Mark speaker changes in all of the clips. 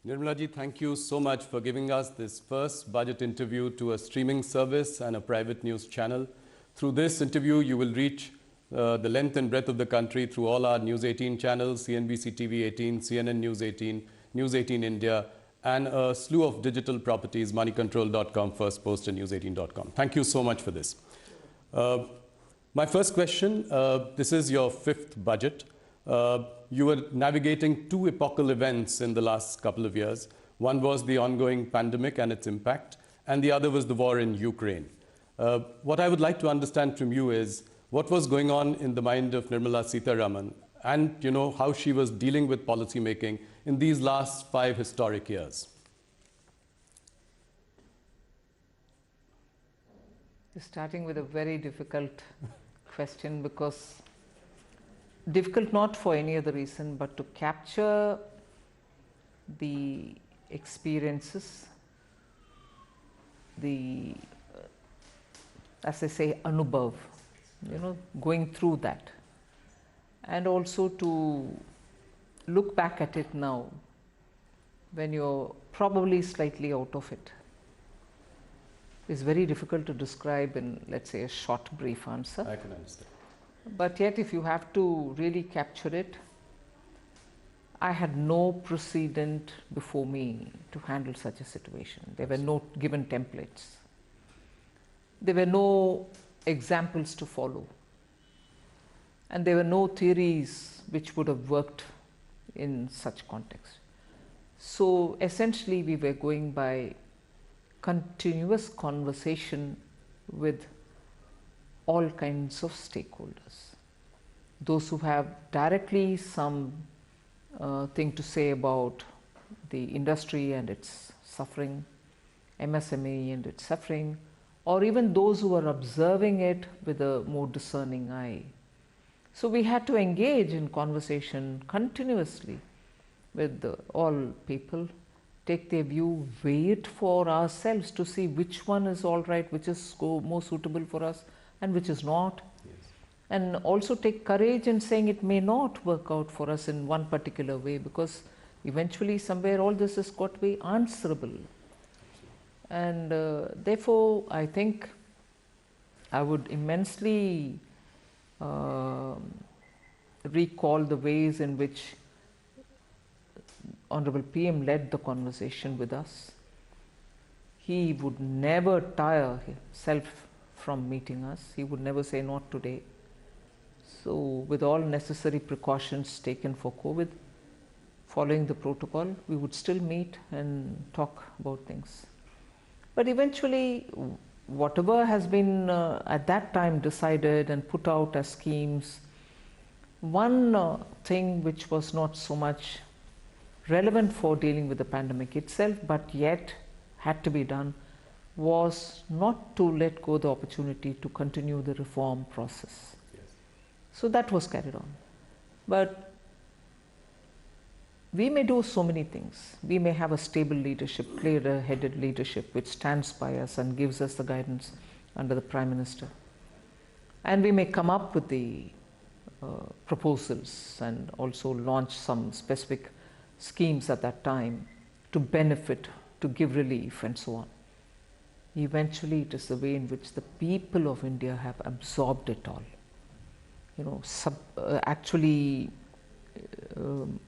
Speaker 1: Nirmala ji, thank you so much for giving us this first budget interview to a streaming service and a private news channel. Through this interview, you will reach the length and breadth of the country through all our News 18 channels, CNBC-TV18, CNN News 18, News 18 India, and a slew of digital properties, moneycontrol.com, First Post, and news18.com. Thank you so much for this. My first question, this is your fifth budget. You were navigating two epochal events in the last couple of years. One was the ongoing pandemic and its impact, and the other was the war in Ukraine. What I would like to understand from you is what was going on in the mind of Nirmala Sitharaman, and how she was dealing with policy making in these last 5 historic years.
Speaker 2: You're starting with a very difficult question, because difficult not for any other reason, but to capture the experiences, the, as I say, anubhav, going through that, and also to look back at it now when you're probably slightly out of it, is very difficult to describe in, let's say, a short, brief answer.
Speaker 1: I can understand.
Speaker 2: But yet, if you have to really capture it, I had no precedent before me to handle such a situation. There were no given templates. There were no examples to follow. And there were no theories which would have worked in such context. So essentially, we were going by continuous conversation with all kinds of stakeholders. Those who have directly some thing to say about the industry and its suffering, MSME and its suffering, or even those who are observing it with a more discerning eye. So we had to engage in conversation continuously with all people, take their view, wait for ourselves to see which one is all right, which is more suitable for us, and which is not.
Speaker 1: Yes.
Speaker 2: And also take courage in saying it may not work out for us in one particular way, because eventually somewhere all this has got to be answerable. And therefore, I think I would immensely recall the ways in which Honorable PM led the conversation with us. He would never tire himself from meeting us. He would never say, not today. So with all necessary precautions taken for COVID, following the protocol, we would still meet and talk about things. But eventually, whatever has been at that time decided and put out as schemes, one thing which was not so much relevant for dealing with the pandemic itself, but yet had to be done, was not to let go the opportunity to continue the reform process.
Speaker 1: Yes.
Speaker 2: So that was carried on. But we may do so many things. We may have a stable leadership, clear-headed leadership, which stands by us and gives us the guidance under the Prime Minister. And we may come up with the proposals and also launch some specific schemes at that time to benefit, to give relief, and so on. Eventually, it is the way in which the people of India have absorbed it all. Actually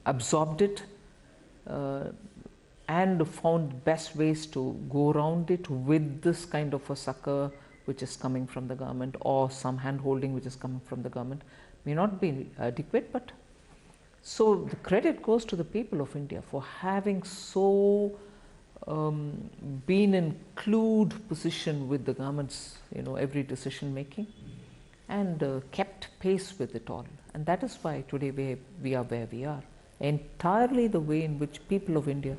Speaker 2: absorbed it and found best ways to go around it with this kind of a succor which is coming from the government, or some hand-holding which is coming from the government. May not be adequate, but so the credit goes to the people of India for having so been in clued position with the government's every decision making, and kept pace with it all. And that is why today we are where we are. Entirely the way in which people of India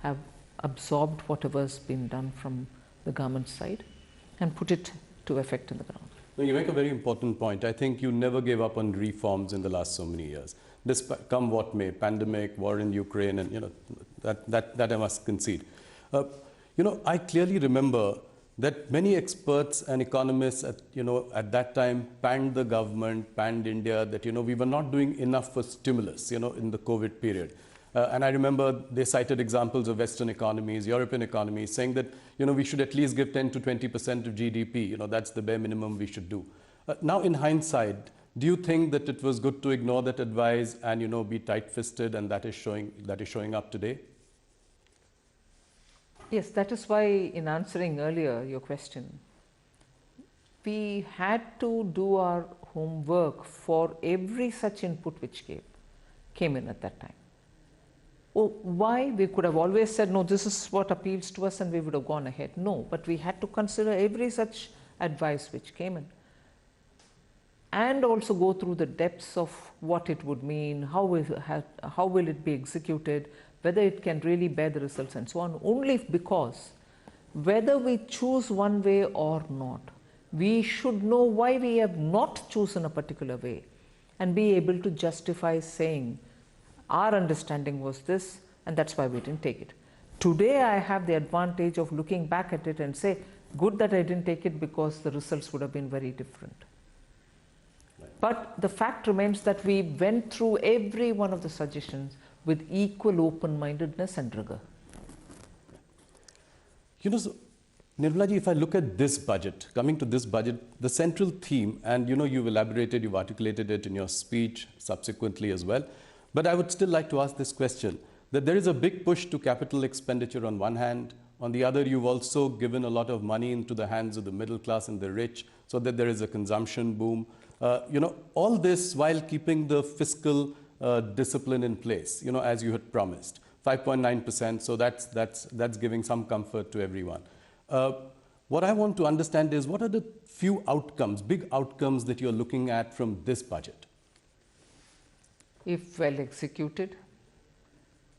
Speaker 2: have absorbed whatever has been done from the government side and put it to effect in the ground.
Speaker 1: No, you make a very important point. I think you never gave up on reforms in the last so many years. Despite, come what may, pandemic, war in Ukraine, and that I must concede. I clearly remember that many experts and economists at that time panned the government, panned India, that we were not doing enough for stimulus in the COVID period. And I remember they cited examples of Western economies, European economies, saying that, we should at least give 10 to 20% of GDP. That's the bare minimum we should do. Now, in hindsight, do you think that it was good to ignore that advice and, be tight-fisted, and that is showing up today?
Speaker 2: Yes, that is why in answering earlier your question, we had to do our homework for every such input which came in at that time. Why? We could have always said, no, this is what appeals to us, and we would have gone ahead. No, but we had to consider every such advice which came in, and also go through the depths of what it would mean, how will it be executed, whether it can really bear the results, and so on. Only because whether we choose one way or not, we should know why we have not chosen a particular way and be able to justify saying, our understanding was this, and that's why we didn't take it. Today, I have the advantage of looking back at it and say, good that I didn't take it, because the results would have been very different. But the fact remains that we went through every one of the suggestions with equal open-mindedness and rigor.
Speaker 1: So, Nirmala ji, if I look at this budget, coming to this budget, the central theme, and you've elaborated, you've articulated it in your speech subsequently as well, but I would still like to ask this question, that there is a big push to capital expenditure on one hand. On the other, you've also given a lot of money into the hands of the middle class and the rich, so that there is a consumption boom. All this while keeping the fiscal discipline in place, as you had promised, 5.9%. So that's giving some comfort to everyone. What I want to understand is, what are the few outcomes, big outcomes that you're looking at from this budget?
Speaker 2: If well executed,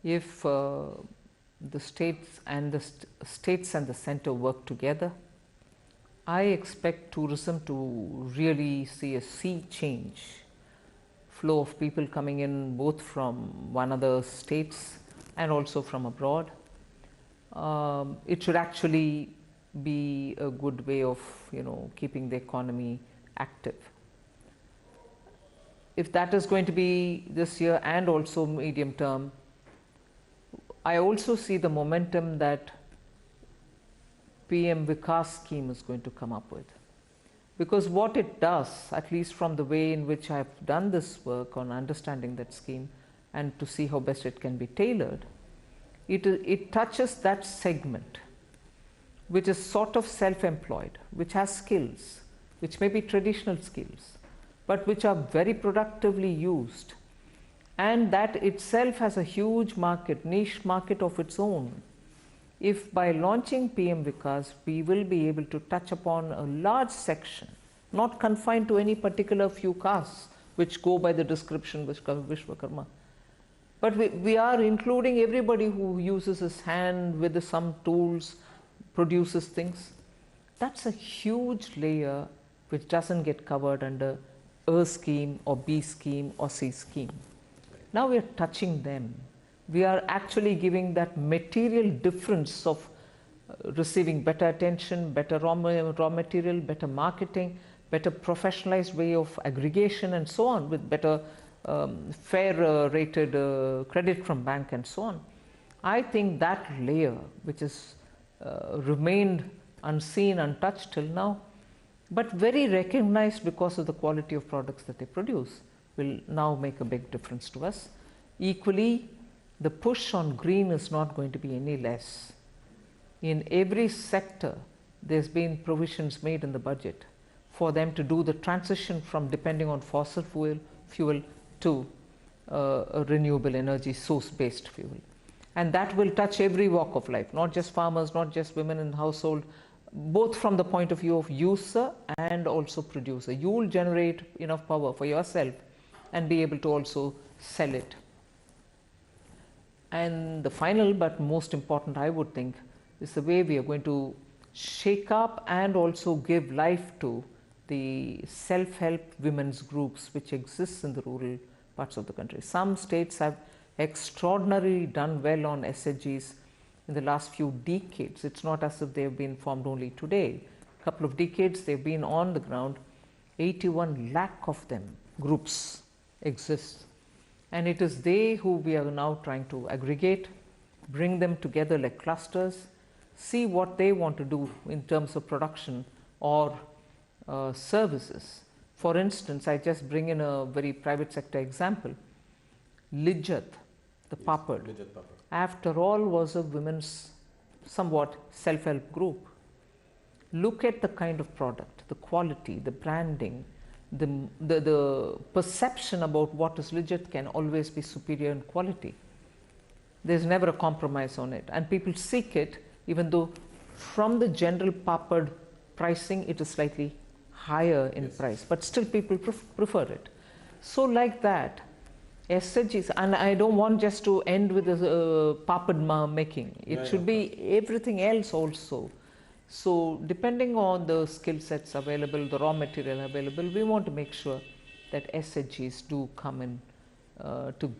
Speaker 2: if the states and the center work together, I expect tourism to really see a sea change. Flow of people coming in both from one other states and also from abroad. It should actually be a good way of keeping the economy active. If that is going to be this year and also medium term, I also see the momentum that PM Vikas scheme is going to come up with. Because what it does, at least from the way in which I have done this work on understanding that scheme and to see how best it can be tailored, it touches that segment which is sort of self-employed, which has skills, which may be traditional skills, but which are very productively used, and that itself has a huge market, niche market of its own. If by launching PM Vikas, we will be able to touch upon a large section, not confined to any particular few castes which go by the description Vishwakarma, but we are including everybody who uses his hand with some tools, produces things. That's a huge layer which doesn't get covered under A scheme or B scheme or C scheme. Now we are touching them. We are actually giving that material difference of receiving better attention, better raw material, better marketing, better professionalized way of aggregation and so on, with better fair rated credit from bank and so on. I think that layer, which has remained unseen, untouched till now, but very recognized because of the quality of products that they produce, will now make a big difference to us. Equally, the push on green is not going to be any less. In every sector, there's been provisions made in the budget for them to do the transition from depending on fossil fuel to a renewable energy source-based fuel. And that will touch every walk of life, not just farmers, not just women in household, both from the point of view of user and also producer. You will generate enough power for yourself and be able to also sell it. And the final but most important, I would think, is the way we are going to shake up and also give life to the self-help women's groups which exist in the rural parts of the country. Some states have extraordinarily done well on SHGs in the last few decades. It's not as if they have been formed only today. A couple of decades they've been on the ground. 81 lakh of them, groups, exist. And it is they who we are now trying to aggregate, bring them together like clusters, see what they want to do in terms of production or services. For instance, I just bring in a very private sector example. Lijjat, the papad, after all was a women's somewhat self-help group. Look at the kind of product, the quality, the branding, the perception about what is Lijjat can always be superior in quality. There's never a compromise on it, and people seek it, even though from the general papad pricing it is slightly higher in price, but still people prefer it. So like that, SHGs, and I don't want just to end with the papad making. It should be everything else also. So depending on the skill sets available, the raw material available, we want to make sure that SHGs do come in to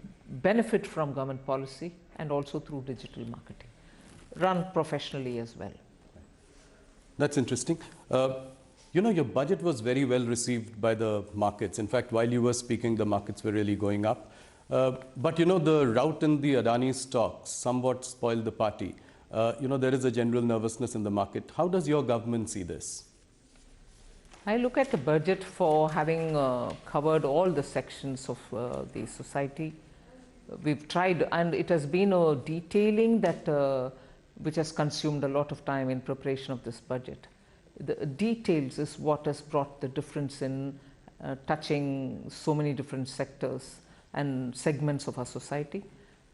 Speaker 2: benefit from government policy and also through digital marketing, run professionally as well.
Speaker 1: That's interesting. You know, your budget was very well received by the markets. In fact, while you were speaking, the markets were really going up. But you know, the rout in the Adani stocks somewhat spoiled the party. You know, there is a general nervousness in the market. How does your government see this?
Speaker 2: I look at the budget for having covered all the sections of the society. We've tried, and it has been a detailing that which has consumed a lot of time in preparation of this budget. The details is what has brought the difference in touching so many different sectors and segments of our society.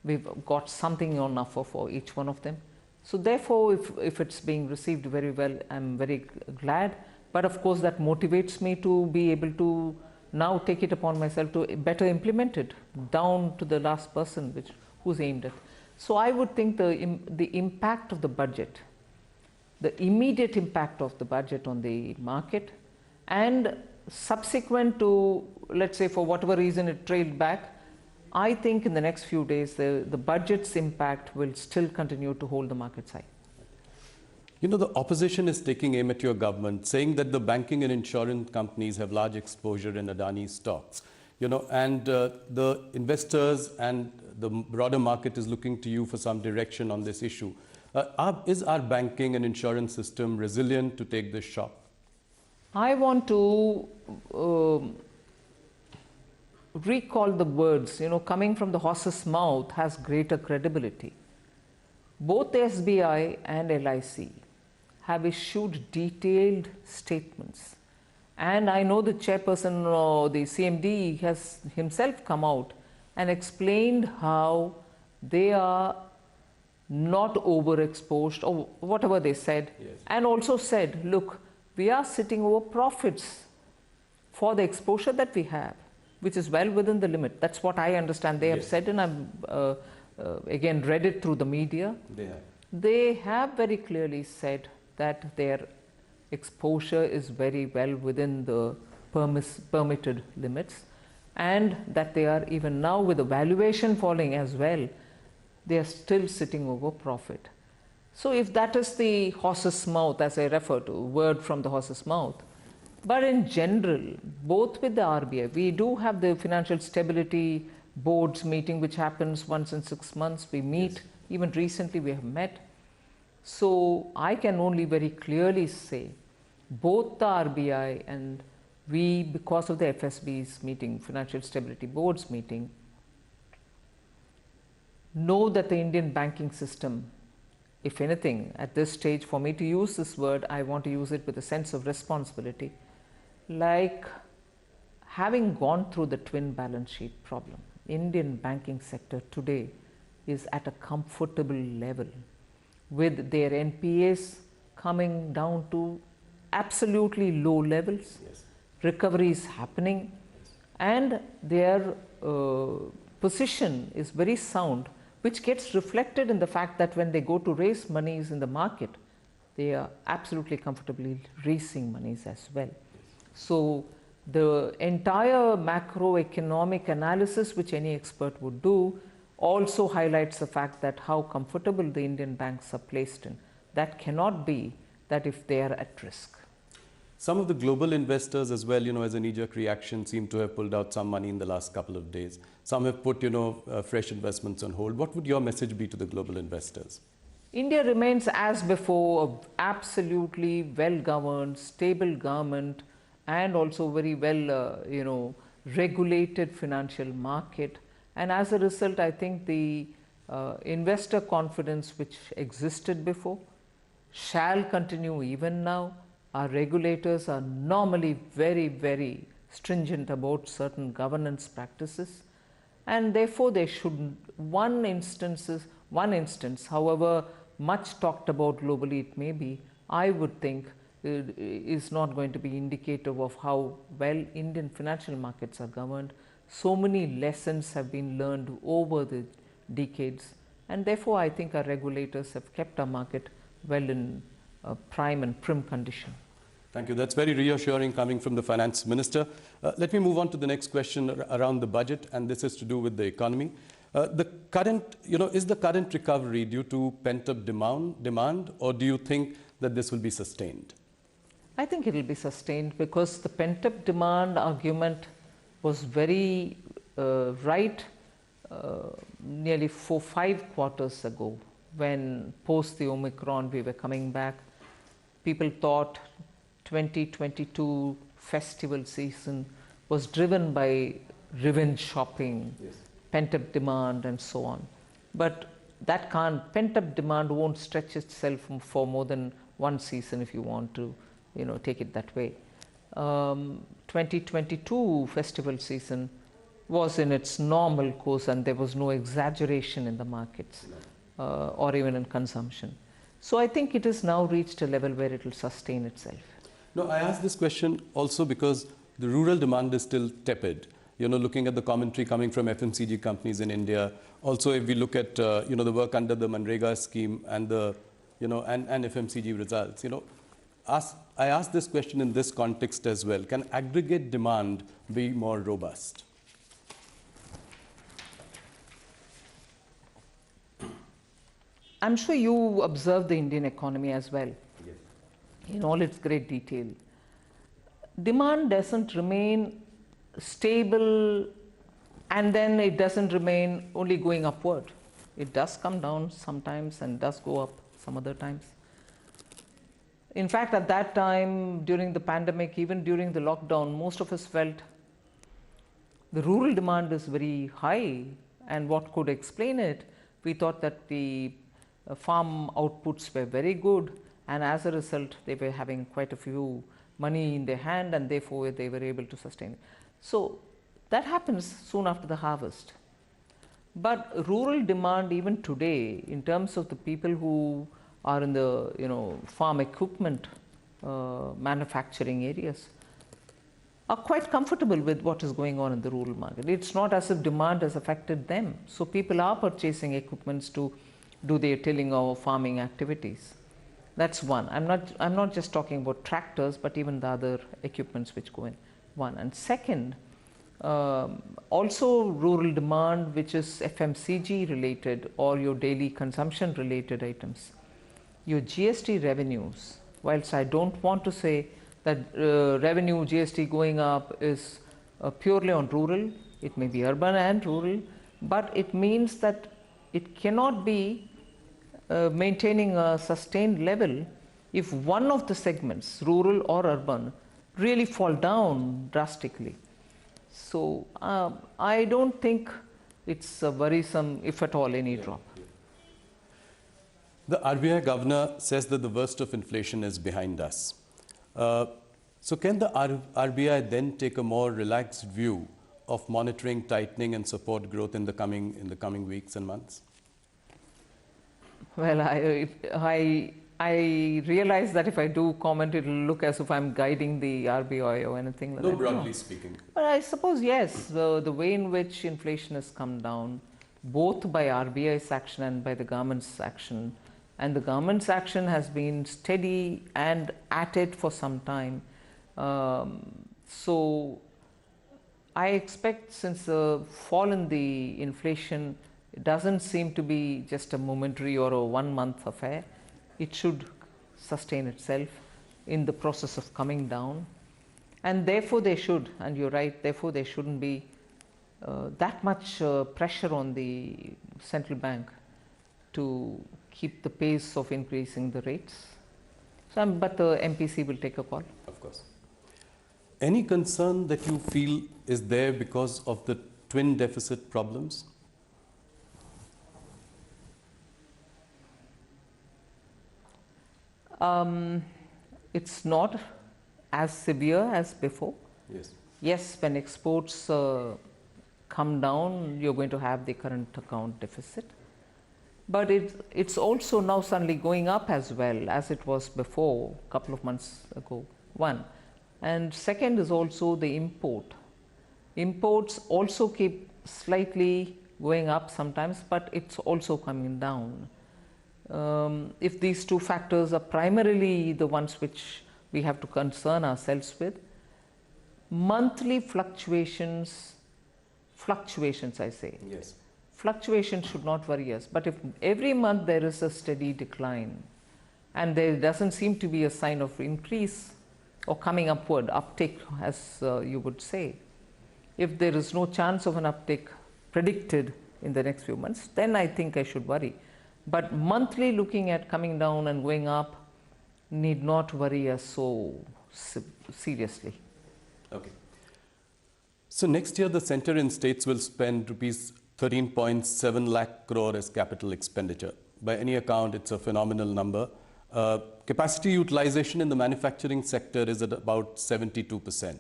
Speaker 2: We've got something on offer for each one of them. So therefore, if it's being received very well, I'm very glad. But of course, that motivates me to be able to now take it upon myself to better implement it down to the last person who's aimed at. So I would think the impact of the budget, the immediate impact of the budget on the market, and subsequent to, let's say, for whatever reason it trailed back, I think in the next few days the budget's impact will still continue to hold the markets high.
Speaker 1: You know, the opposition is taking aim at your government, saying that the banking and insurance companies have large exposure in Adani stocks. You know, and the investors and the broader market is looking to you for some direction on this issue. Is our banking and insurance system resilient to take this shock?
Speaker 2: I want to recall the words, you know, coming from the horse's mouth has greater credibility. Both the SBI and LIC have issued detailed statements. And I know the chairperson or the CMD has himself come out and explained how they are not overexposed or whatever they said, and also said, look, we are sitting over profits for the exposure that we have, which is well within the limit. That's what I understand they have said, and I've again read it through the media. They have very clearly said that their exposure is very well within the permitted limits, and that they are, even now with the valuation falling as well, they are still sitting over profit. So if that is the horse's mouth, as I refer to, word from the horse's mouth, but in general, both with the RBI, we do have the Financial Stability Board's meeting, which happens once in 6 months. We meet, even recently we have met. So I can only very clearly say, both the RBI and we, because of the FSB's meeting, Financial Stability Board's meeting, know that the Indian banking system, if anything, at this stage, for me to use this word, I want to use it with a sense of responsibility, like having gone through the twin balance sheet problem. Indian banking sector today is at a comfortable level, with their NPAs coming down to absolutely low levels, recovery is happening, and their position is very sound, which gets reflected in the fact that when they go to raise monies in the market, they are absolutely comfortably raising monies as well. So the entire macroeconomic analysis which any expert would do also highlights the fact that how comfortable the Indian banks are placed in. That cannot be that if they are at risk.
Speaker 1: Some of the global investors as well, as a knee-jerk reaction, seem to have pulled out some money in the last couple of days. Some have put, fresh investments on hold. What would your message be to the global investors?
Speaker 2: India remains, as before, an absolutely well-governed, stable government, and also very well, regulated financial market. And as a result, I think the investor confidence which existed before shall continue even now. Our regulators are normally very, very stringent about certain governance practices, and therefore they should, one instance, however much talked about globally it may be, I would think is not going to be indicative of how well Indian financial markets are governed. So many lessons have been learned over the decades, and therefore I think our regulators have kept our market well in prime and prim condition.
Speaker 1: Thank you. That's very reassuring coming from the finance minister. Let me move on to the next question around the budget, and this is to do with the economy. The current, is the current recovery due to pent-up demand, or do you think that this will be sustained?
Speaker 2: I think it will be sustained, because the pent-up demand argument was very right nearly 4-5 quarters ago, when post the Omicron we were coming back. People thought 2022 festival season was driven by revenge shopping, yes, pent-up demand and so on. But that pent-up demand won't stretch itself for more than one season, if you want to take it that way. 2022 festival season was in its normal course, and there was no exaggeration in the markets or even in consumption. So I think it has now reached a level where it will sustain itself.
Speaker 1: No, I asked this question also because the rural demand is still tepid. Looking at the commentary coming from FMCG companies in India. Also, if we look at the work under the MNREGA scheme and the and FMCG results, I asked this question in this context as well. Can aggregate demand be more robust?
Speaker 2: I'm sure you observe the Indian economy as well, yes, in all its great detail. Demand doesn't remain stable, and then it doesn't remain only going upward. It does come down sometimes and does go up some other times. In fact, at that time, during the pandemic, even during the lockdown, most of us felt the rural demand is very high, and what could explain it? We thought that the farm outputs were very good, and as a result, they were having quite a few money in their hand, and therefore they were able to sustain it. So that happens soon after the harvest. But rural demand even today, in terms of the people who are in the farm equipment manufacturing areas, are quite comfortable with what is going on in the rural market. It's not as if demand has affected them. So people are purchasing equipments to do their tilling or farming activities. That's one. I'm not just talking about tractors, but even the other equipments which go in. One. And second, also rural demand, which is FMCG related or your daily consumption related items. Your GST revenues, whilst I don't want to say that revenue GST going up is purely on rural, it may be urban and rural, but it means that it cannot be maintaining a sustained level if one of the segments, rural or urban, really fall down drastically. So I don't think it's worrisome, if at all, any drop.
Speaker 1: The RBI governor says that the worst of inflation is behind us. So can the RBI then take a more relaxed view of monitoring, tightening and support growth in the coming weeks and months?
Speaker 2: Well, I realize that if I do comment, it will look as if I'm guiding the RBI or anything like that.
Speaker 1: No, broadly speaking.
Speaker 2: But I suppose, yes, the way in which inflation has come down, both by RBI's action and by the government's action, and the government's action has been steady and at it for some time. So I expect, since the fall in the inflation, it doesn't seem to be just a momentary or a 1-month affair. It should sustain itself. in the process of coming down, and therefore they should, and you're right, therefore there shouldn't be that much pressure on the central bank to keep the pace of increasing the rates. So, but the MPC will take a call.
Speaker 1: Of course. Any concern that you feel is there because of the twin deficit problems?
Speaker 2: It's not as severe as before.
Speaker 1: Yes.
Speaker 2: Yes, when exports come down, you're going to have the current account deficit. But it's also now suddenly going up as well as it was before, a couple of months ago, one. And second is also the import. Imports also keep slightly going up sometimes, but it's also coming down. If these two factors are primarily the ones which we have to concern ourselves with, monthly fluctuations I say.
Speaker 1: Yes.
Speaker 2: Fluctuations should not worry us, but if every month there is a steady decline and there doesn't seem to be a sign of increase or coming upward, uptick as you would say, if there is no chance of an uptick predicted in the next few months, then I think I should worry. But monthly looking at coming down and going up need not worry us so seriously.
Speaker 1: Okay. So next year the center and states will spend rupees 13.7 lakh crore as capital expenditure. By any account, it's a phenomenal number. Capacity utilization in the manufacturing sector is at about 72%.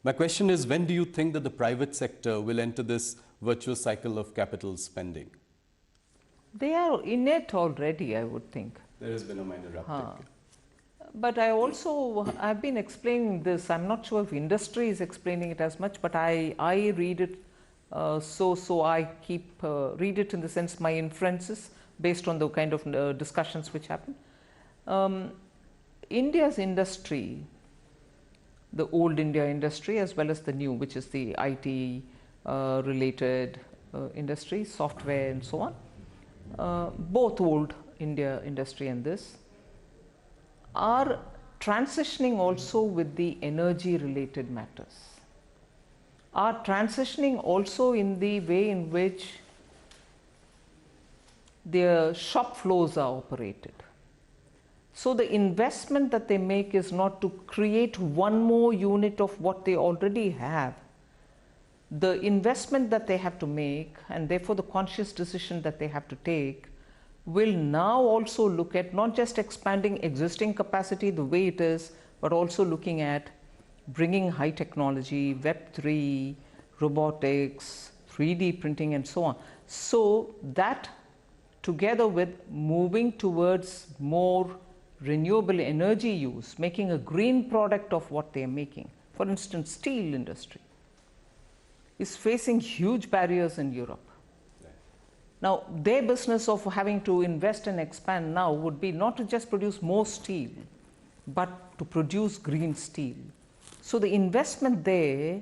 Speaker 1: My question is, when do you think that the private sector will enter this virtuous cycle of capital spending?
Speaker 2: They are in it already, I would think.
Speaker 1: There has been a minor uptick.
Speaker 2: But I've been explaining this. I'm not sure if industry is explaining it as much, but I read it. So I keep read it in the sense my inferences based on the kind of discussions which happen. India's industry, the old India industry as well as the new, which is the IT related industry, software and so on, both old India industry and this, are transitioning also with the energy related matters, are transitioning also in the way in which their shop floors are operated. So the investment that they make is not to create one more unit of what they already have. The investment that they have to make, and therefore the conscious decision that they have to take, will now also look at not just expanding existing capacity the way it is, but also looking at bringing high technology, Web3, robotics, 3D printing and so on. So that together with moving towards more renewable energy use, making a green product of what they are making. For instance, steel industry is facing huge barriers in Europe. Now, their business of having to invest and expand now would be not to just produce more steel, but to produce green steel. So the investment there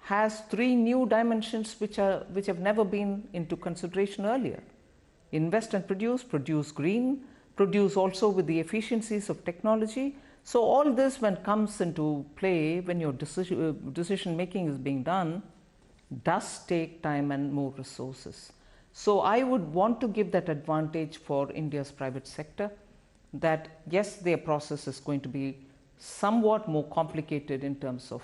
Speaker 2: has three new dimensions which have never been into consideration earlier. Invest and produce green, produce also with the efficiencies of technology. So all this, when comes into play, when your decision making is being done, does take time and more resources. So I would want to give that advantage for India's private sector, that yes, their process is going to be somewhat more complicated in terms of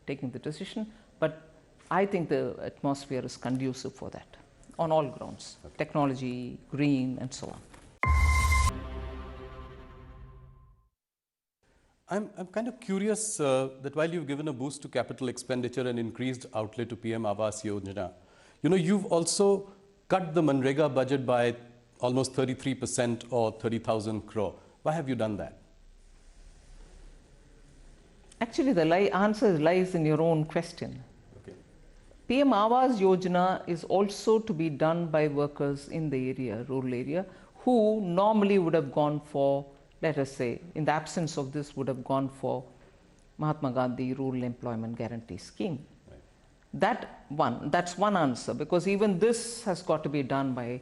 Speaker 2: taking the decision, but I think the atmosphere is conducive for that on all grounds, technology, green and so on.
Speaker 1: I'm kind of curious that while you've given a boost to capital expenditure and increased outlay to PM Awas Yojana, you've also cut the MNREGA budget by almost 33% or 30,000 crore. Why have you done that?
Speaker 2: Actually, the answer lies in your own question.
Speaker 1: Okay.
Speaker 2: PM Awas Yojana is also to be done by workers in the area, rural area, who normally would have gone for, let us say, in the absence of this, would have gone for Mahatma Gandhi Rural Employment Guarantee Scheme. That's one answer, because even this has got to be done by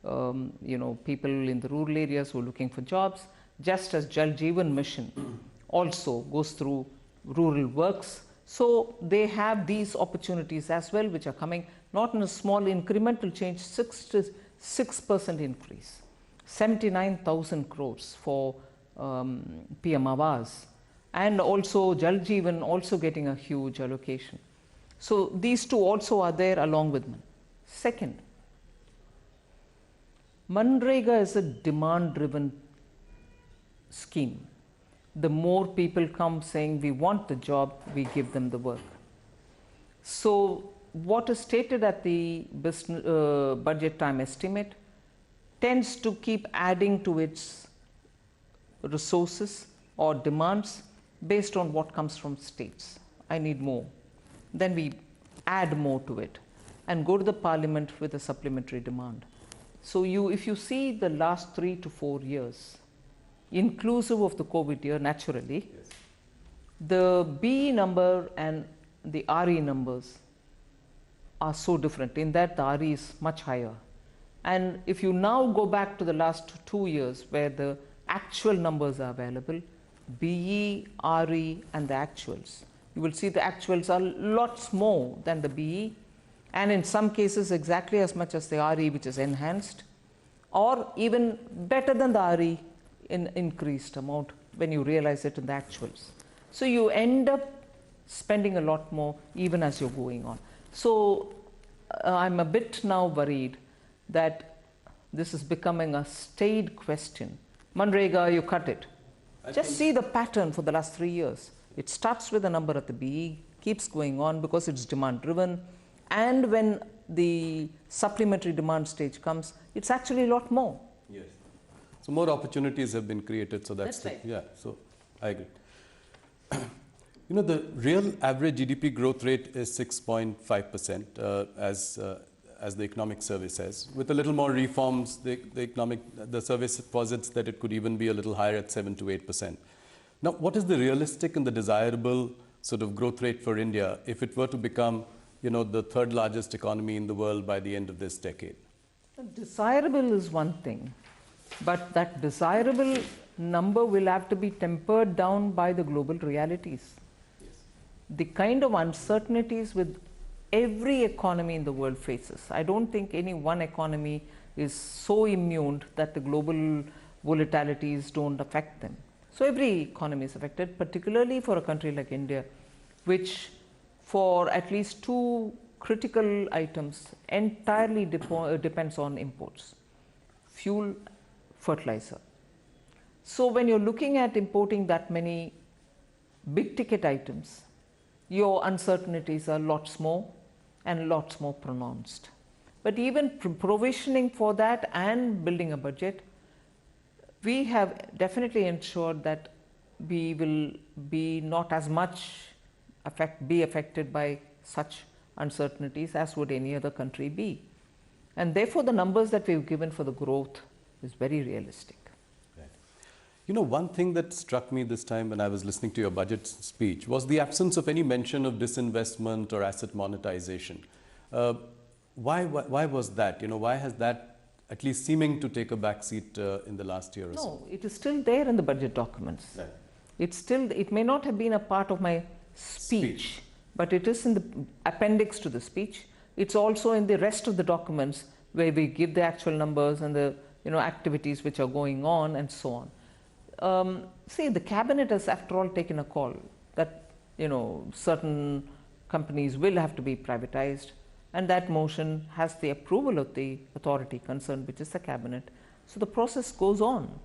Speaker 2: people in the rural areas who are looking for jobs. just as Jal Jeevan Mission also goes through rural works. So they have these opportunities as well, which are coming not in a small incremental change, 6% increase, 79,000 crores for PM Awas, and also Jal Jeevan also getting a huge allocation. So these two also are there along with MN. Second, MNREGA is a demand-driven scheme. The more people come saying we want the job, we give them the work. So what is stated at the budget time estimate tends to keep adding to its resources or demands based on what comes from states. I need more. Then we add more to it and go to the parliament with a supplementary demand. So if you see the last 3 to 4 years, inclusive of the COVID year, naturally, yes, the BE number and the RE numbers are so different in that the RE is much higher. And if you now go back to the last 2 years where the actual numbers are available, BE, RE and the actuals, you will see the actuals are lots more than the BE, and in some cases exactly as much as the RE, which is enhanced, or even better than the RE in increased amount when you realize it in the actuals. So you end up spending a lot more even as you're going on. So I'm a bit now worried that this is becoming a staid question. MNREGA, you cut it. Just see the pattern for the last 3 years. It starts with a number at the BE, keeps going on because it's demand driven, and when the supplementary demand stage comes, it's actually a lot more.
Speaker 1: Yes. So more opportunities have been created, so that's
Speaker 2: right.
Speaker 1: Yeah, so I agree. You know, the real average GDP growth rate is 6.5%, as the economic survey says. With a little more reforms, the survey posits that it could even be a little higher at 7 to 8%. Now, what is the realistic and the desirable sort of growth rate for India if it were to become, you know, the third largest economy in the world by the end of this decade?
Speaker 2: Desirable is one thing, but that desirable number will have to be tempered down by the global realities. Yes. The kind of uncertainties with every economy in the world faces. I don't think any one economy is so immune that the global volatilities don't affect them. So every economy is affected, particularly for a country like India, which for at least 2 critical items entirely depends on imports: fuel, fertilizer. So when you're looking at importing that many big ticket items, your uncertainties are lots more and lots more pronounced. But even provisioning for that and building a budget, we have definitely ensured that we will be not as much be affected by such uncertainties as would any other country be. And therefore, the numbers that we've given for the growth is very realistic.
Speaker 1: Right. You know, one thing that struck me this time when I was listening to your budget speech was the absence of any mention of disinvestment or asset monetization. Why was that? You know, why has that at least seeming to take a backseat in the last year or so?
Speaker 2: No, it is still there in the budget documents.
Speaker 1: Right.
Speaker 2: It may not have been a part of my speech, but it is in the appendix to the speech. It's also in the rest of the documents where we give the actual numbers and the activities which are going on and so on. See, the cabinet has after all taken a call that certain companies will have to be privatized, and that motion has the approval of the authority concerned, which is the cabinet. So the process goes on.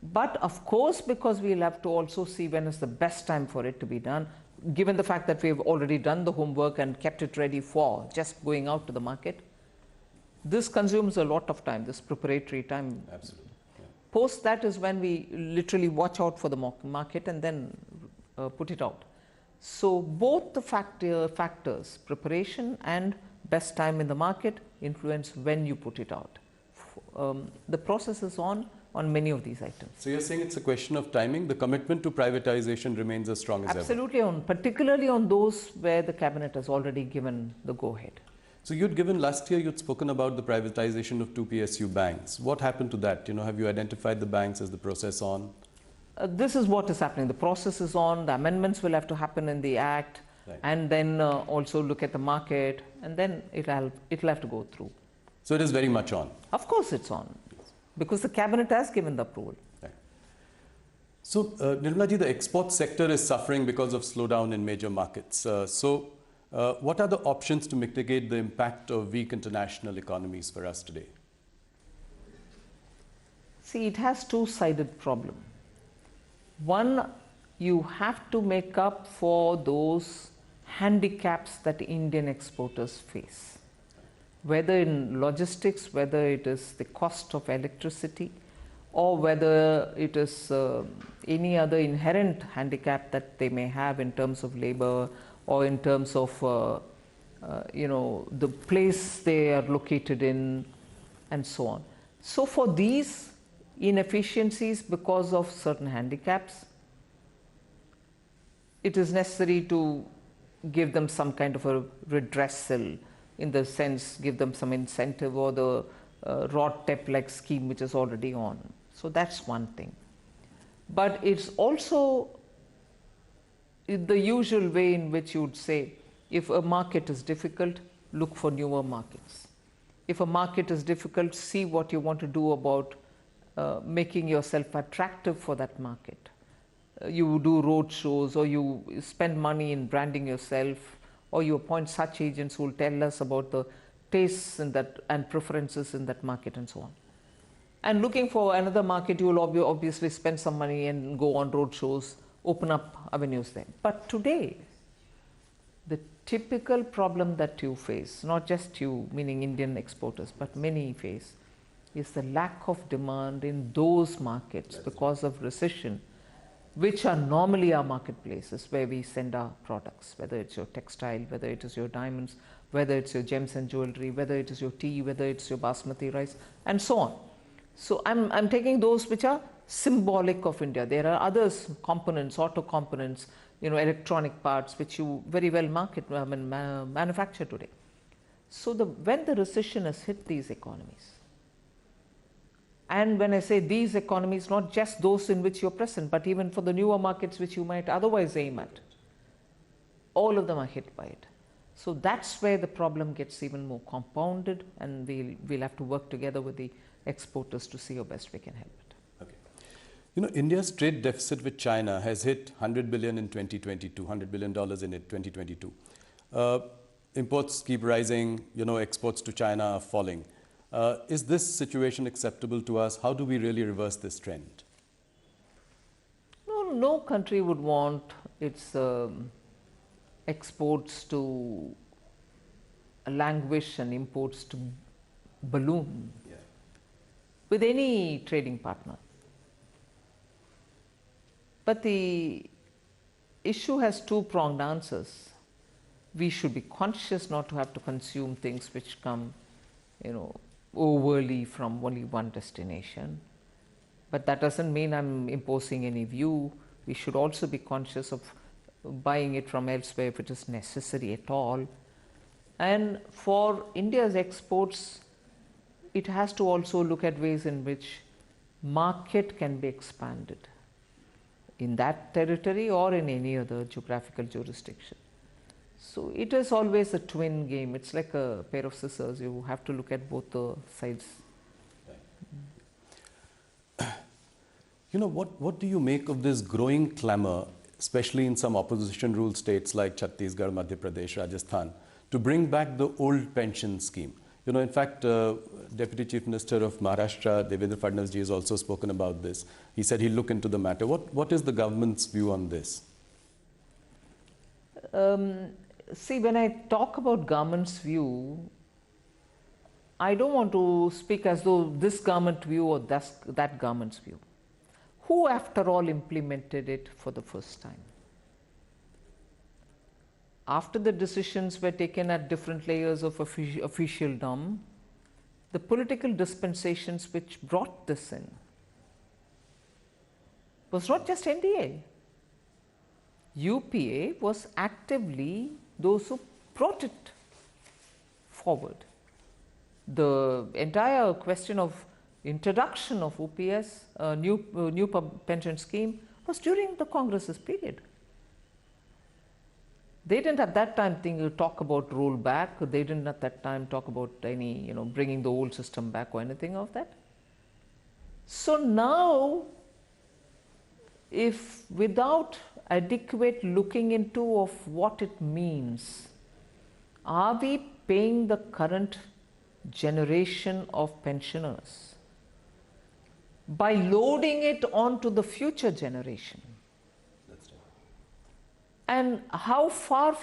Speaker 2: But of course, because we'll have to also see when is the best time for it to be done, given the fact that we've already done the homework and kept it ready for just going out to the market, this consumes a lot of time, this preparatory time.
Speaker 1: Absolutely. Yeah.
Speaker 2: Post that is when we literally watch out for the market and then put it out. So both the factors, preparation and best time in the market, influence when you put it out. The process is on many of these items.
Speaker 1: So you're saying it's a question of timing? The commitment to privatization remains as strong as ever?
Speaker 2: Absolutely, particularly on those where the cabinet has already given the go-ahead.
Speaker 1: So you'd given last year, you'd spoken about the privatization of 2 PSU banks. What happened to that? Have you identified the banks? Is the process on?
Speaker 2: This is what is happening. The process is on. The amendments will have to happen in the Act,
Speaker 1: Right.
Speaker 2: and then also look at the market, and then it'll have to go through.
Speaker 1: So it is very much on.
Speaker 2: Of course it's on, because the cabinet has given the approval.
Speaker 1: Right. So Nirmala ji, the export sector is suffering because of slowdown in major markets. What are the options to mitigate the impact of weak international economies for us today?
Speaker 2: See, it has two-sided problem. One, you have to make up for those handicaps that Indian exporters face, whether in logistics, whether it is the cost of electricity, or whether it is any other inherent handicap that they may have in terms of labor, or in terms of the place they are located in, and so on. So for these inefficiencies because of certain handicaps, it is necessary to give them some kind of a redressal, in the sense give them some incentive, or the RODTEP-like scheme which is already on. So that's one thing. But it's also the usual way in which you would say, if a market is difficult, look for newer markets. If a market is difficult, see what you want to do about making yourself attractive for that market. You do road shows, or you spend money in branding yourself, or you appoint such agents who will tell us about the tastes in that and preferences in that market, and so on. And looking for another market, you will obviously spend some money and go on road shows, open up avenues there. But today, the typical problem that you face, not just you, meaning Indian exporters, but many face, is the lack of demand in those markets because of recession, which are normally our marketplaces where we send our products, whether it's your textile, whether it is your diamonds, whether it's your gems and jewelry, whether it is your tea, whether it's your basmati rice, and so on. So I'm taking those which are symbolic of India. There are others, components, auto components, electronic parts, which you very well manufacture today. So when the recession has hit these economies, and when I say these economies, not just those in which you're present, but even for the newer markets which you might otherwise aim at, all of them are hit by it. So that's where the problem gets even more compounded, and we'll have to work together with the exporters to see how best we can help it.
Speaker 1: Okay. India's trade deficit with China has hit $100 billion in 2022, $100 billion in 2022. Imports keep rising, exports to China are falling. Is this situation acceptable to us? How do we really reverse this trend?
Speaker 2: No country would want its exports to languish and imports to balloon with any trading partner. But the issue has two-pronged answers. We should be conscious not to have to consume things which come, overly from only one destination. But that doesn't mean I'm imposing any view. We should also be conscious of buying it from elsewhere if it is necessary at all. And for India's exports, it has to also look at ways in which market can be expanded in that territory or in any other geographical jurisdiction. So it is always a twin game. It's like a pair of scissors. You have to look at both the sides.
Speaker 1: What do you make of this growing clamor, especially in some opposition ruled states like Chhattisgarh, Madhya Pradesh, Rajasthan, to bring back the old pension scheme? In fact, Deputy Chief Minister of Maharashtra, Devendra Fadnavis ji, has also spoken about this. He said he'll look into the matter. What is the government's view on this?
Speaker 2: See, when I talk about government's view, I don't want to speak as though this government view or that government's view. Who, after all, implemented it for the first time? After the decisions were taken at different layers of officialdom, the political dispensations which brought this in was not just NDA. UPA was actively those who brought it forward. The entire question of introduction of OPS, new pension scheme, was during the Congress's period. They didn't at that time talk about rollback. They didn't at that time talk about any, bringing the old system back or anything of that. So now, if without adequate looking into of what it means, are we paying the current generation of pensioners by loading it onto the future generation?
Speaker 1: That's right.
Speaker 2: And how far,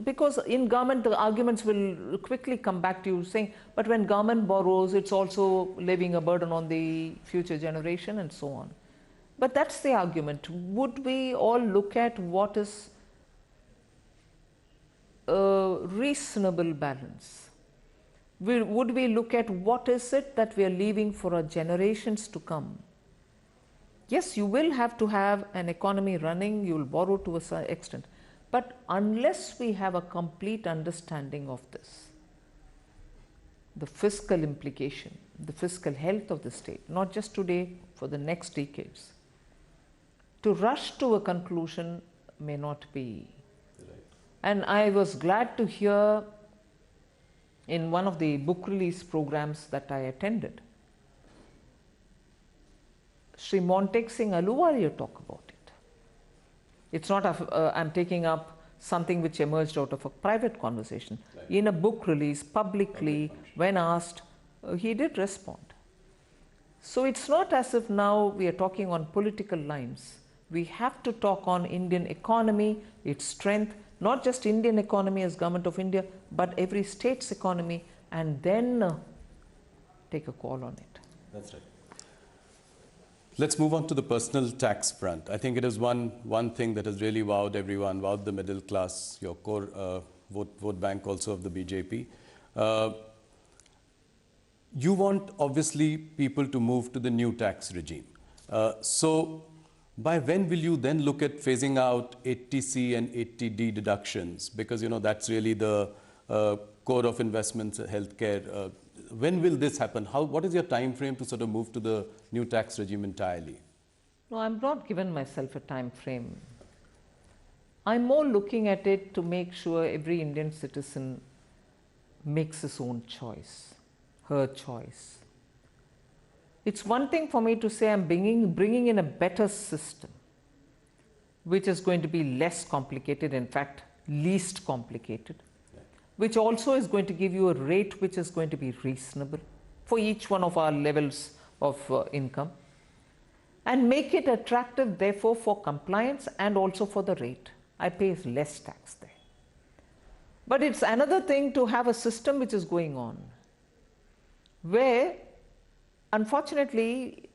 Speaker 2: because in government the arguments will quickly come back to you saying, but when government borrows, it's also leaving a burden on the future generation and so on. But that's the argument. Would we all look at what is a reasonable balance? Would we look at what is it that we are leaving for our generations to come? Yes, you will have to have an economy running, you will borrow to a certain extent. But unless we have a complete understanding of this, the fiscal implication, the fiscal health of the state, not just today, for the next decades, to rush to a conclusion may not be.
Speaker 1: Right.
Speaker 2: And I was glad to hear in one of the book release programs that I attended, Sri Montek Singh Aluwalia talk about it. It's not I'm taking up something which emerged out of a private conversation.
Speaker 1: Right.
Speaker 2: In a book release, publicly, when asked, he did respond. So it's not as if now we are talking on political lines. We have to talk on Indian economy, its strength, not just Indian economy as Government of India, but every state's economy, and then take a call on it.
Speaker 1: That's right. Let's move on to the personal tax front. I think it is one thing that has really wowed everyone, wowed the middle class, your core vote bank also of the BJP. You want, obviously, people to move to the new tax regime. So by when will you then look at phasing out 80C and 80D deductions? Because, that's really the core of investments, healthcare. When will this happen? What is your time frame to sort of move to the new tax regime entirely?
Speaker 2: No, I'm not given myself a time frame. I'm more looking at it to make sure every Indian citizen makes his own choice, her choice. It's one thing for me to say I'm bringing in a better system, which is going to be less complicated, in fact, least complicated, which also is going to give you a rate which is going to be reasonable for each one of our levels of income, and make it attractive, therefore, for compliance and also for the rate. I pay less tax there. But it's another thing to have a system which is going on, where unfortunately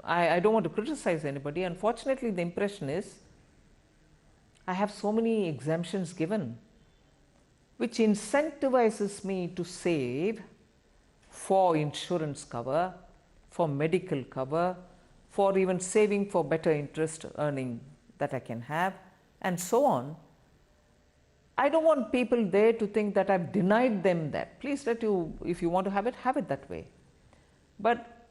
Speaker 2: I don't want to criticize anybody. Unfortunately, the impression is I have so many exemptions given, which incentivizes me to save for insurance cover, for medical cover, for even saving for better interest earning that I can have, and so on. I don't want people there to think that I've denied them that. Please if you want to have it that way. But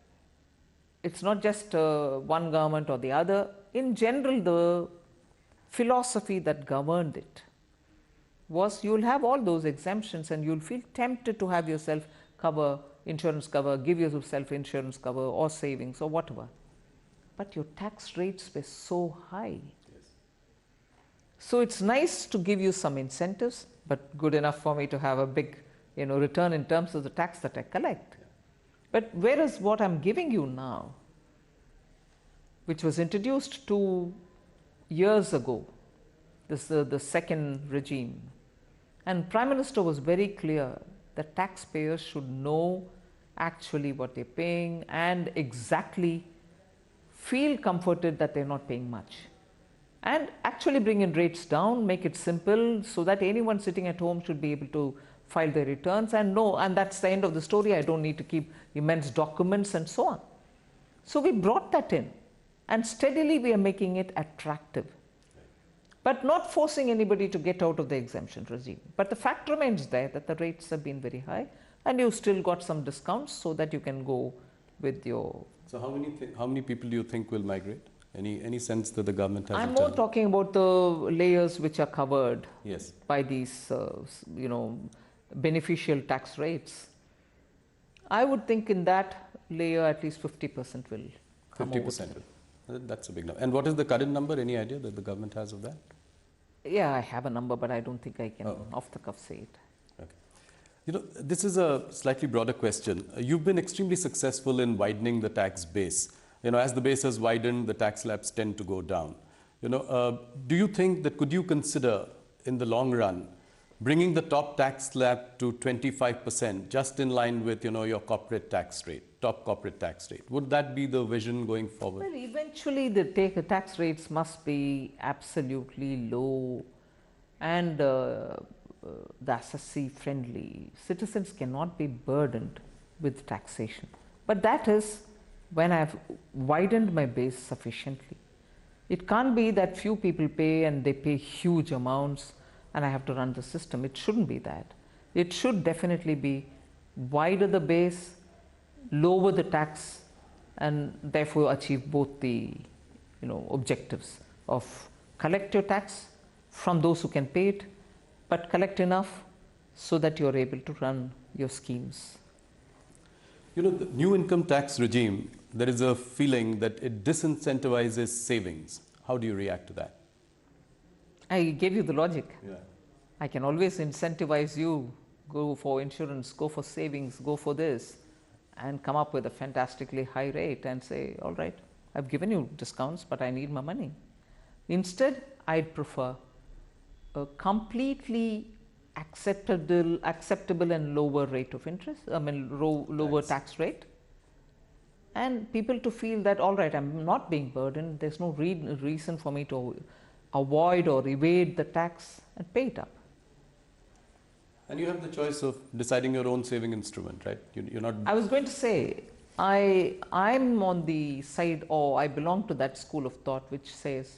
Speaker 2: it's not just one government or the other. In general, the philosophy that governed it was you'll have all those exemptions and you'll feel tempted to have yourself cover, insurance cover, give yourself insurance cover or savings or whatever. But your tax rates were so high.
Speaker 1: Yes.
Speaker 2: So it's nice to give you some incentives, but good enough for me to have a big return in terms of the tax that I collect.
Speaker 1: Yeah.
Speaker 2: But whereas what I'm giving you now, which was introduced 2 years ago, this is the second regime, and Prime Minister was very clear that taxpayers should know actually what they're paying and exactly feel comforted that they're not paying much, and actually bring in rates down, make it simple so that anyone sitting at home should be able to file their returns and know, and that's the end of the story. I don't need to keep immense documents and so on. So we brought that in, and steadily we are making it attractive. but not forcing anybody to get out of the exemption regime. But the fact remains there that the rates have been very high, and you still got some discounts so that you can go with your...
Speaker 1: So how many people do you think will migrate? Any sense that the government has?
Speaker 2: I'm more talking about the layers which are covered
Speaker 1: yes.
Speaker 2: by these, beneficial tax rates. I would think in that layer at least 50% will come
Speaker 1: 50%. That's a big number. And what is the current number? Any idea that the government has of that?
Speaker 2: Yeah, I have a number, but I don't think I can off the cuff say it.
Speaker 1: Okay. This is a slightly broader question. You've been extremely successful in widening the tax base. As the base has widened, the tax slabs tend to go down. Do you think that could you consider in the long run bringing the top tax slab to 25%, just in line with your corporate tax rate, top corporate tax rate? Would that be the vision going forward?
Speaker 2: Well, eventually the tax rates must be absolutely low and the assessee friendly. Citizens cannot be burdened with taxation. But that is when I have widened my base sufficiently. It can't be that few people pay and they pay huge amounts and I have to run the system. It shouldn't be that. It should definitely be wider the base, lower the tax, and therefore achieve both the objectives of collect your tax from those who can pay it, but collect enough so that you are able to run your schemes.
Speaker 1: The new income tax regime, there is a feeling that it disincentivizes savings. How do you react to that?
Speaker 2: I gave you the logic.
Speaker 1: Yeah.
Speaker 2: I can always incentivize you, go for insurance, go for savings, go for this, and come up with a fantastically high rate and say, all right, I've given you discounts, but I need my money. Instead, I'd prefer a completely acceptable and lower rate of interest, lower tax rate, and people to feel that, all right, I'm not being burdened, there's no reason for me to avoid or evade the tax and pay it up.
Speaker 1: And you have the choice of deciding your own saving instrument, right? You're not...
Speaker 2: I was going to say, I'm on the side, or I belong to that school of thought which says,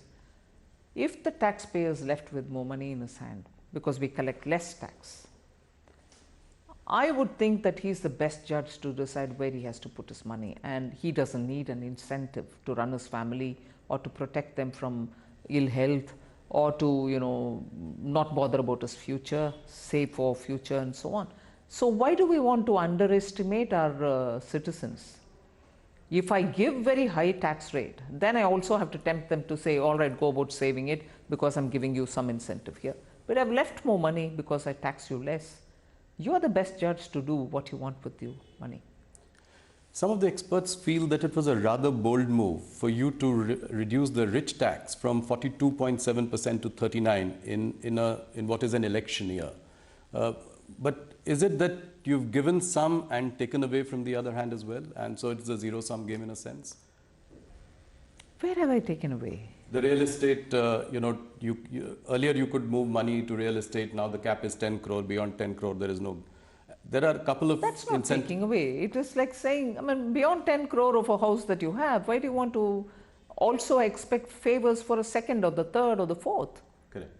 Speaker 2: if the taxpayer is left with more money in his hand because we collect less tax, I would think that he's the best judge to decide where he has to put his money, and he doesn't need an incentive to run his family or to protect them from ill health or to not bother about his future, save for future and so on. So why do we want to underestimate our citizens? If I give very high tax rate, then I also have to tempt them to say, all right, go about saving it because I'm giving you some incentive here. But I've left more money because I tax you less. You are the best judge to do what you want with your money.
Speaker 1: Some of the experts feel that it was a rather bold move for you to reduce the rich tax from 42.7% to 39% in what is an election year. But is it that you've given some and taken away from the other hand as well, and so it's a zero-sum game in a sense?
Speaker 2: Where have I taken away?
Speaker 1: The real estate, earlier you could move money to real estate, now the cap is 10 crore, beyond 10 crore there is no... There are a couple of...
Speaker 2: That's not taking away. It is like saying, beyond 10 crore of a house that you have, why do you want to also expect favors for a second or the third or the fourth?
Speaker 1: Correct.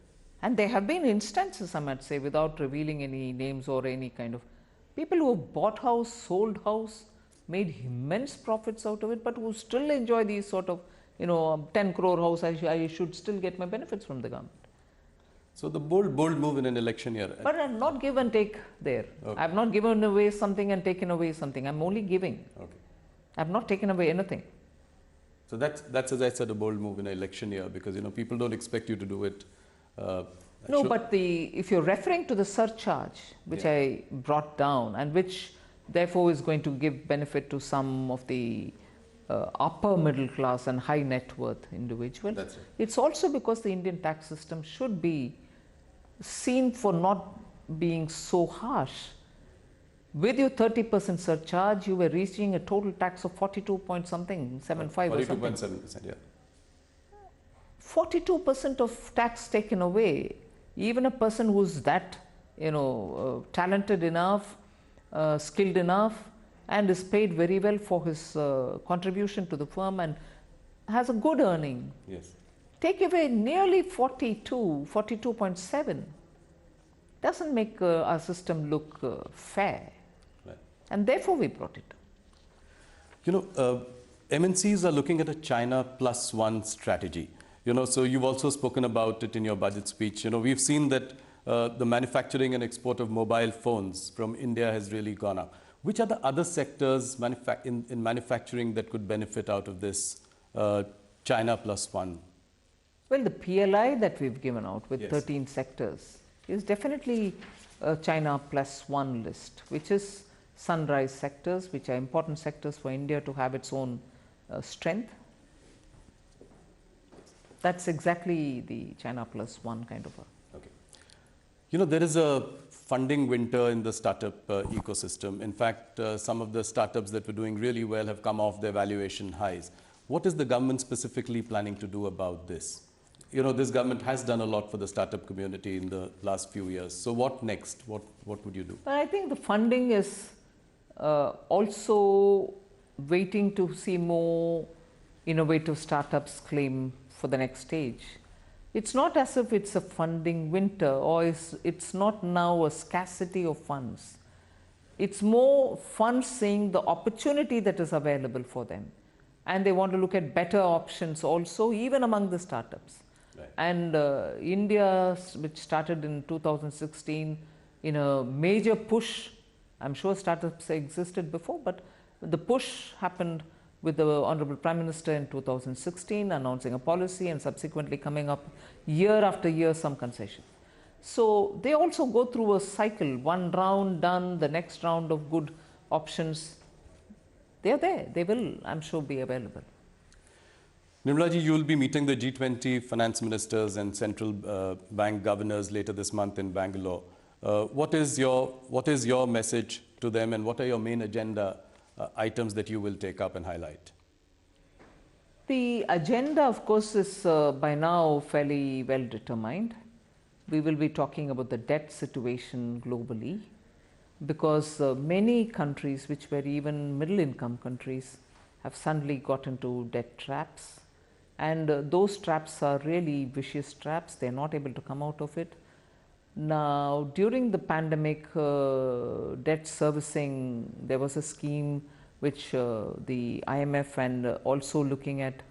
Speaker 2: And there have been instances, I might say, without revealing any names or any kind of... People who have bought house, sold house, made immense profits out of it, but who still enjoy these sort of, 10 crore house, I should still get my benefits from the government.
Speaker 1: So the bold move in an election year.
Speaker 2: But I have not give and take there.
Speaker 1: Okay.
Speaker 2: I have not given away something and taken away something. I am only giving.
Speaker 1: Okay.
Speaker 2: I have not taken away anything.
Speaker 1: So that's as I said, a bold move in an election year, because people don't expect you to do it.
Speaker 2: No, but if you're referring to the surcharge, which I brought down and which therefore is going to give benefit to some of the upper middle class and high net worth individuals.
Speaker 1: That's right.
Speaker 2: It's also because the Indian tax system should be seen for not being so harsh. With your 30% surcharge, you were reaching a total tax of 42 point something, 75 or something.
Speaker 1: 42.7%, yeah.
Speaker 2: 42% of tax taken away. Even a person who's that, talented enough, skilled enough, and is paid very well for his contribution to the firm and has a good earning.
Speaker 1: Yes.
Speaker 2: take away nearly 42, 42.7. Doesn't make our system look fair.
Speaker 1: Right.
Speaker 2: And therefore we brought it.
Speaker 1: You know, MNCs are looking at a China plus one strategy. You know, so you've also spoken about it in your budget speech. You know, we've seen that the manufacturing and export of mobile phones from India has really gone up. Which are the other sectors in manufacturing that could benefit out of this China plus one?
Speaker 2: Well, the PLI that we've given out with
Speaker 1: Yes.
Speaker 2: 13 sectors is definitely a China plus one list, which is sunrise sectors, which are important sectors for India to have its own strength. That's exactly the China plus one kind of a.
Speaker 1: Okay. You know, there is a funding winter in the startup ecosystem. In fact, some of the startups that were doing really well have come off their valuation highs. What is the government specifically planning to do about this? You know, this government has done a lot for the startup community in the last few years. So what next? What would you do?
Speaker 2: But I think the funding is also waiting to see more innovative startups claim for the next stage. It's not as if it's a funding winter, or it's not now a scarcity of funds. It's more funds seeing the opportunity that is available for them. And they want to look at better options also, even among the startups.
Speaker 1: Right.
Speaker 2: And India, which started in 2016 in a major push, I'm sure startups existed before, but the push happened with the Honorable Prime Minister in 2016 announcing a policy and subsequently coming up year after year some concession. So they also go through a cycle, one round done, the next round of good options. They are there, they will, I'm sure, be available.
Speaker 1: Nirmala ji, you will be meeting the G20 finance ministers and central bank governors later this month in Bangalore. What is your message to them, and what are your main agenda items that you will take up and highlight?
Speaker 2: The agenda, of course, is by now fairly well determined. We will be talking about the debt situation globally, because many countries, which were even middle income countries, have suddenly got into debt traps. And those traps are really vicious traps. They are not able to come out of it. Now, during the pandemic, debt servicing, there was a scheme which the IMF and also looking at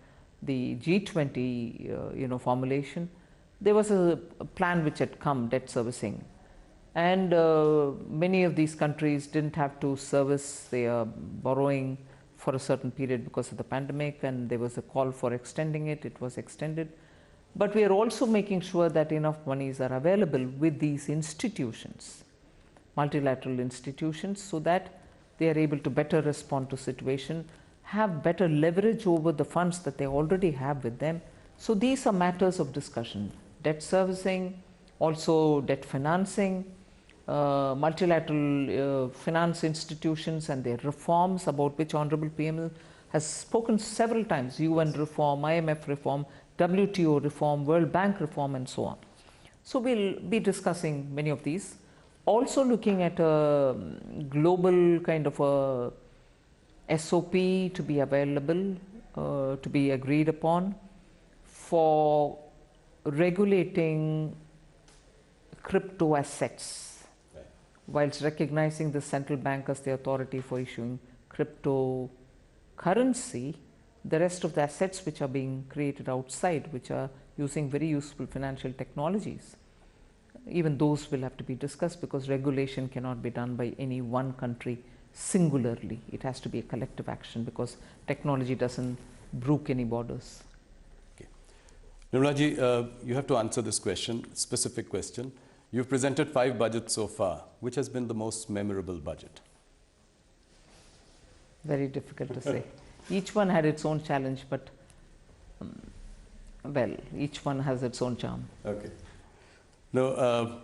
Speaker 2: the G20 formulation, there was a plan which had come, debt servicing. And many of these countries didn't have to service their borrowing for a certain period because of the pandemic, and there was a call for extending it. It was extended. But we are also making sure that enough monies are available with these institutions, multilateral institutions, so that they are able to better respond to situation, have better leverage over the funds that they already have with them. So these are matters of discussion: debt servicing, also debt financing, multilateral finance institutions and their reforms, about which Honorable PM has spoken several times: UN reform, IMF reform, WTO reform, World Bank reform, and so on. So we'll be discussing many of these. Also looking at a global kind of a SOP to be available, to be agreed upon for regulating crypto assets,
Speaker 1: Right.
Speaker 2: whilst recognizing the central bank as the authority for issuing cryptocurrency. The rest of the assets which are being created outside, which are using very useful financial technologies, even those will have to be discussed, because regulation cannot be done by any one country singularly. It has to be a collective action, because technology doesn't brook any borders.
Speaker 1: Okay. Nirmala ji, you have to answer this question, specific question. You've presented 5 budgets so far. Which has been the most memorable budget?
Speaker 2: Very difficult to say. Each one had its own challenge, but well, each one has its own charm.
Speaker 1: Okay. Now,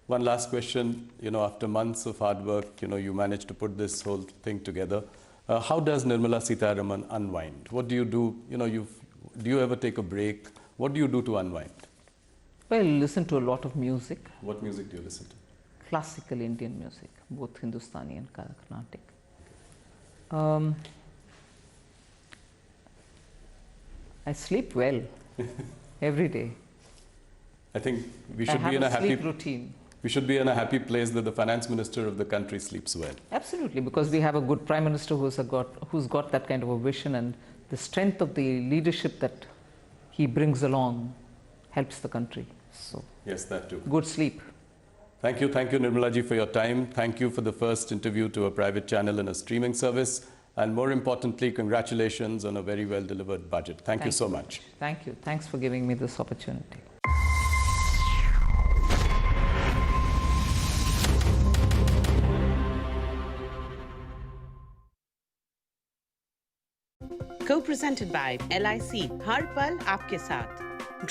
Speaker 1: one last question. You know, after months of hard work, you managed to put this whole thing together. How does Nirmala Sitharaman unwind? What do you do? Do you ever take a break? What do you do to unwind?
Speaker 2: Well, listen to a lot of music.
Speaker 1: What music do you listen to?
Speaker 2: Classical Indian music, both Hindustani and Carnatic. I sleep well. every day.
Speaker 1: I think we
Speaker 2: I
Speaker 1: should
Speaker 2: have
Speaker 1: be in a happy
Speaker 2: sleep routine.
Speaker 1: We should be in a happy place that the finance minister of the country sleeps well.
Speaker 2: Absolutely, because we have a good prime minister who's got that kind of a vision, and the strength of the leadership that he brings along helps the country. So
Speaker 1: yes, that too.
Speaker 2: Good sleep.
Speaker 1: Thank you, Nirmala ji, for your time. Thank you for the first interview to a private channel and a streaming service. And more importantly, congratulations on a very well delivered budget. Thank you so much.
Speaker 2: Thank you. Thanks for giving me this opportunity.
Speaker 3: Co-presented by LIC, हर पल आपके साथ।